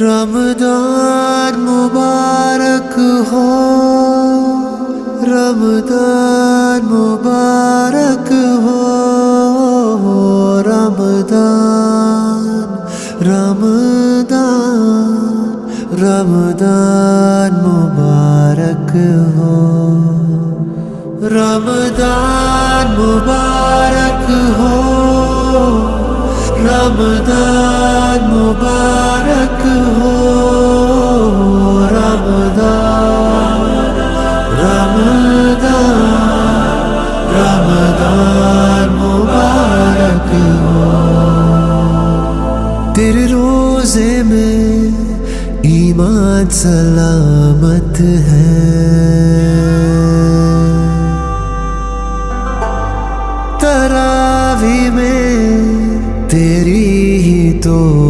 رمضان مبارک ہو، رمضان مبارک ہو، رمضان رمضان رمضان مبارک ہو، رمضان مبارک ہو، رمضان مبارک ہو، رمضان رمضان رمضان مبارک ہو۔ تیرے روزے میں ایمان سلامت ہے، تراویح میں تیری ہی تو